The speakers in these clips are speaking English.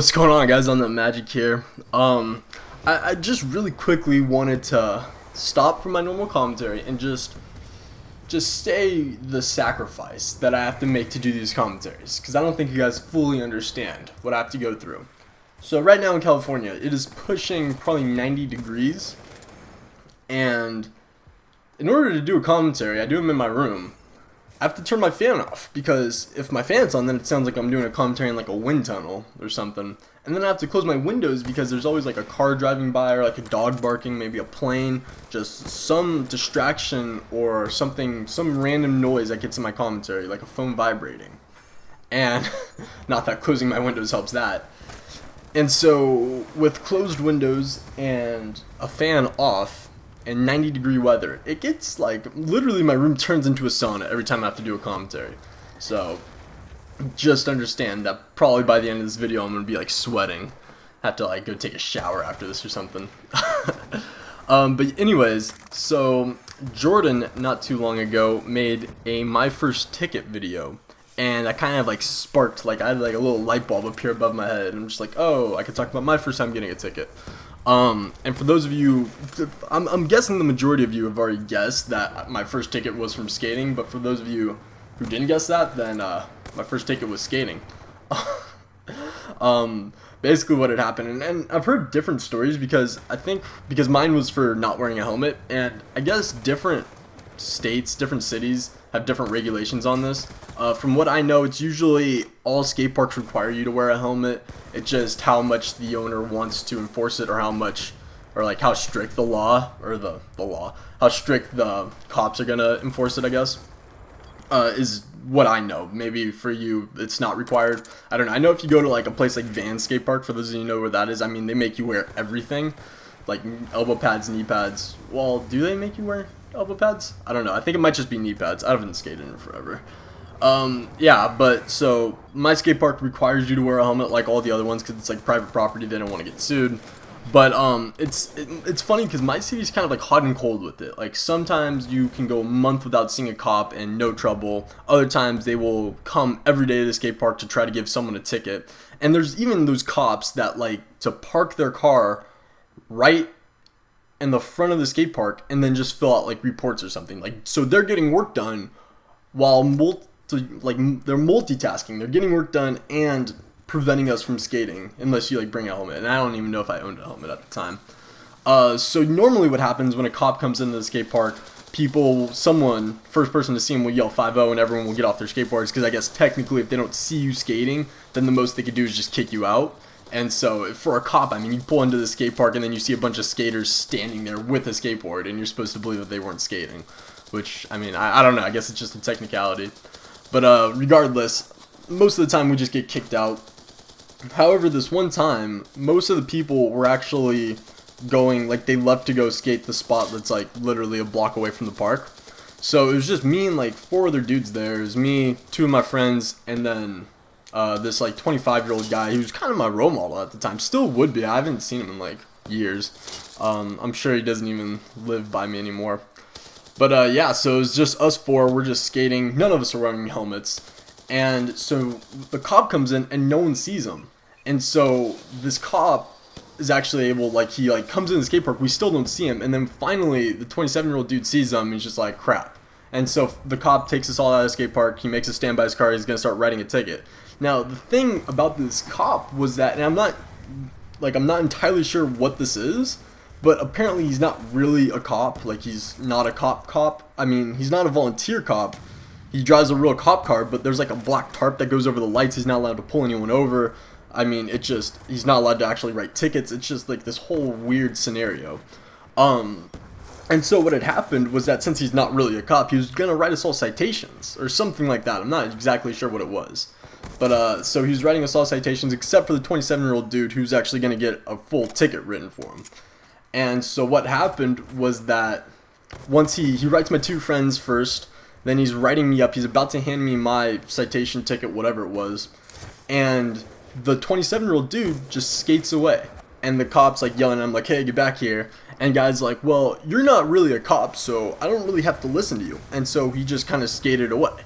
What's going on, guys? ImNotMagic here. I just really quickly wanted to stop from my normal commentary and just say the sacrifice that I have to make to do these commentaries, because I don't think you guys fully understand what I have to go through. So right now in California, it is pushing probably 90 degrees, and in order to do a commentary, I do them in my room. I have to turn my fan off, because if my fan's on, then it sounds like I'm doing a commentary in like a wind tunnel or something. And then I have to close my windows because there's always like a car driving by, or like a dog barking, maybe a plane, just some distraction or something, some random noise that gets in my commentary, like a phone vibrating. And not that closing my windows helps that. And so with closed windows and a fan off and 90-degree weather, it gets like, literally my room turns into a sauna every time I have to do a commentary. So just understand that probably by the end of this video I'm gonna be like sweating. Have to like go take a shower after this or something. But anyways, so Jordan not too long ago made a my first ticket video, and I kind of like sparked, like I had like a little light bulb appear above my head, and I'm just like, oh, I could talk about my first time getting a ticket. And for those of you, I'm guessing the majority of you have already guessed that my first ticket was from skating, but for those of you who didn't guess that, then my first ticket was skating. Basically what had happened, and I've heard different stories, because mine was for not wearing a helmet, and I guess different states, different cities have different regulations on this. From what I know, it's usually all skate parks require you to wear a helmet. It's just how much the owner wants to enforce it, or how much, or like how strict the law, or the law, how strict the cops are gonna enforce it, I guess, is what I know. Maybe for you it's not required. I don't know. I know if you go to like a place like Van Skate Park, for those of you who know where that is, I mean, they make you wear everything, like elbow pads, knee pads. Well, do they make you wear elbow pads? I don't know. I think it might just be knee pads. I haven't skated in forever. Yeah, but so my skate park requires you to wear a helmet like all the other ones, because it's like private property. They don't want to get sued. But it's funny because my city's kind of like hot and cold with it. Like sometimes you can go a month without seeing a cop and no trouble. Other times they will come every day to the skate park to try to give someone a ticket. And there's even those cops that like to park their car right in the front of the skate park and then just fill out like reports or something. Like, so they're getting work done while they're multitasking. They're getting work done and preventing us from skating unless you like bring a helmet. And I don't even know if I owned a helmet at the time. So normally what happens when a cop comes into the skate park, someone, first person to see him will yell 5-0 and everyone will get off their skateboards, because I guess technically if they don't see you skating, then the most they could do is just kick you out. And so for a cop, I mean, you pull into the skate park and then you see a bunch of skaters standing there with a skateboard, and you're supposed to believe that they weren't skating, which, I mean, I don't know, I guess it's just a technicality. But regardless, most of the time we just get kicked out. However, this one time, most of the people were actually going, like, they left to go skate the spot that's like literally a block away from the park. So it was just me and like 4 other dudes there. It was me, 2 of my friends, and then this like 25-year-old guy who was kind of my role model at the time. Still would be. I haven't seen him in like years. I'm sure he doesn't even live by me anymore. But yeah, so it was just us 4. We're just skating. None of us are wearing helmets. And so the cop comes in and no one sees him. And so this cop is actually able, like, he like comes in the skate park, we still don't see him, and then finally the 27-year-old dude sees him and he's just like, crap. And so the cop takes us all out of the skate park. He makes us stand by his car. He's gonna start writing a ticket. Now the thing about this cop was that, and I'm not entirely sure what this is, but apparently he's not really a cop. Like, he's not a cop. I mean, he's not a volunteer cop. He drives a real cop car, but there's like a black tarp that goes over the lights. He's not allowed to pull anyone over. I mean, he's not allowed to actually write tickets. It's just like this whole weird scenario. And so what had happened was that since he's not really a cop, he was gonna write us all citations or something like that. I'm not exactly sure what it was. But so he was writing us all citations except for the 27-year-old dude who's actually gonna get a full ticket written for him. And so what happened was that once he writes my 2 friends first, then he's writing me up. He's about to hand me my citation ticket, whatever it was. And the 27-year-old dude just skates away. And the cop's like yelling at him like, hey, get back here. And guy's like, well, you're not really a cop, so I don't really have to listen to you. And so he just kind of skated away.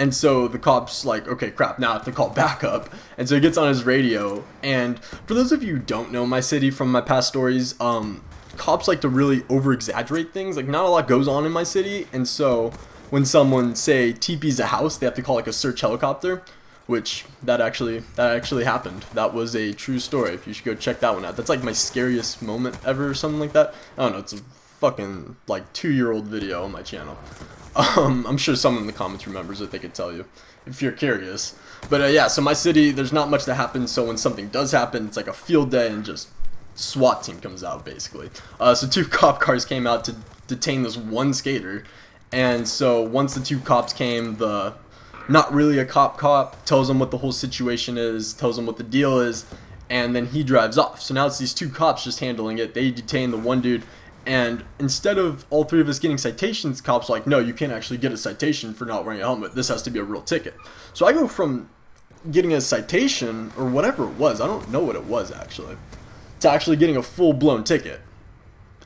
And so the cop's like, okay, crap, now I have to call backup. And so he gets on his radio. And for those of you who don't know my city from my past stories, cops like to really over-exaggerate things. Like, not a lot goes on in my city. And so when someone, say, TP's a house, they have to call like a search helicopter, which that actually happened. That was a true story. You should go check that one out. That's like my scariest moment ever or something like that. I don't know, it's a fucking like 2-year-old video on my channel. I'm sure someone in the comments remembers it. They could tell you if you're curious. But yeah, so my city, there's not much that happens. So when something does happen, it's like a field day and just SWAT team comes out basically. So 2 cop cars came out to detain this one skater. And so once the 2 cops came, the not really a cop tells him what the whole situation is, tells him what the deal is, and then he drives off. So now it's these 2 cops just handling it. They detain the one dude. And instead of all 3 of us getting citations, cops are like, no, you can't actually get a citation for not wearing a helmet. This has to be a real ticket. So I go from getting a citation, or whatever it was, I don't know what it was actually, to actually getting a full-blown ticket.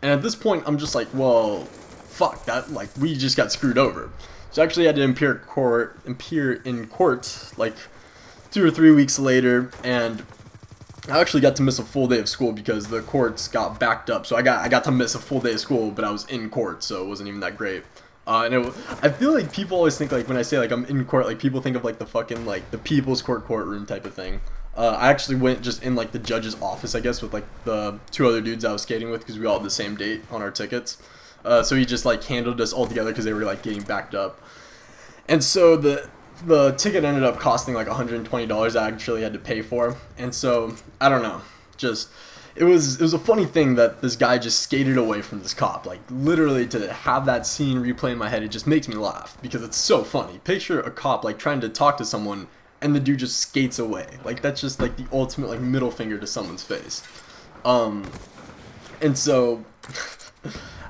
And at this point, I'm just like, well, fuck, that, like, we just got screwed over. So I actually had to appear in court, like, 2 or 3 weeks later, and I actually got to miss a full day of school because the courts got backed up. So I got to miss a full day of school, but I was in court, so it wasn't even that great. I feel like people always think, like, when I say, like, I'm in court, like, people think of, like, the fucking, like, the people's courtroom type of thing. I actually went just in, like, the judge's office, I guess, with, like, the 2 other dudes I was skating with because we all had the same date on our tickets. So he just, like, handled us all together because they were, like, getting backed up. And so the ticket ended up costing like $120 I actually had to pay for. And so, I don't know, just, it was a funny thing that this guy just skated away from this cop. Like, literally, to have that scene replay in my head, it just makes me laugh because it's so funny. Picture a cop, like, trying to talk to someone and the dude just skates away. Like, that's just, like, the ultimate, like, middle finger to someone's face. And so,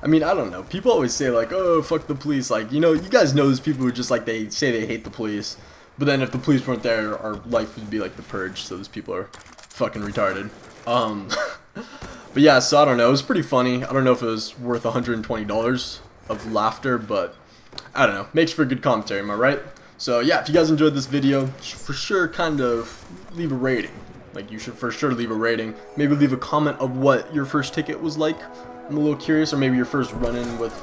I mean, I don't know. People always say, like, oh, fuck the police. Like, you know, you guys know those people who just, like, they say they hate the police. But then if the police weren't there, our life would be like the purge. So those people are fucking retarded. But yeah, so I don't know. It was pretty funny. I don't know if it was worth $120 of laughter, but I don't know. Makes for a good commentary, am I right? So yeah, if you guys enjoyed this video, for sure kind of leave a rating. Like, you should for sure leave a rating. Maybe leave a comment of what your first ticket was like. I'm a little curious, or maybe your first run-in with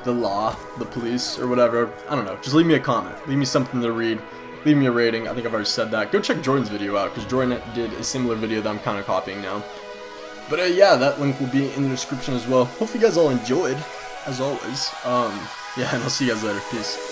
the law, the police, or whatever. I don't know. Just leave me a comment. Leave me something to read. Leave me a rating. I think I've already said that. Go check Jordan's video out, because Jordan did a similar video that I'm kind of copying now. But yeah, that link will be in the description as well. Hope you guys all enjoyed, as always. Yeah, and I'll see you guys later. Peace.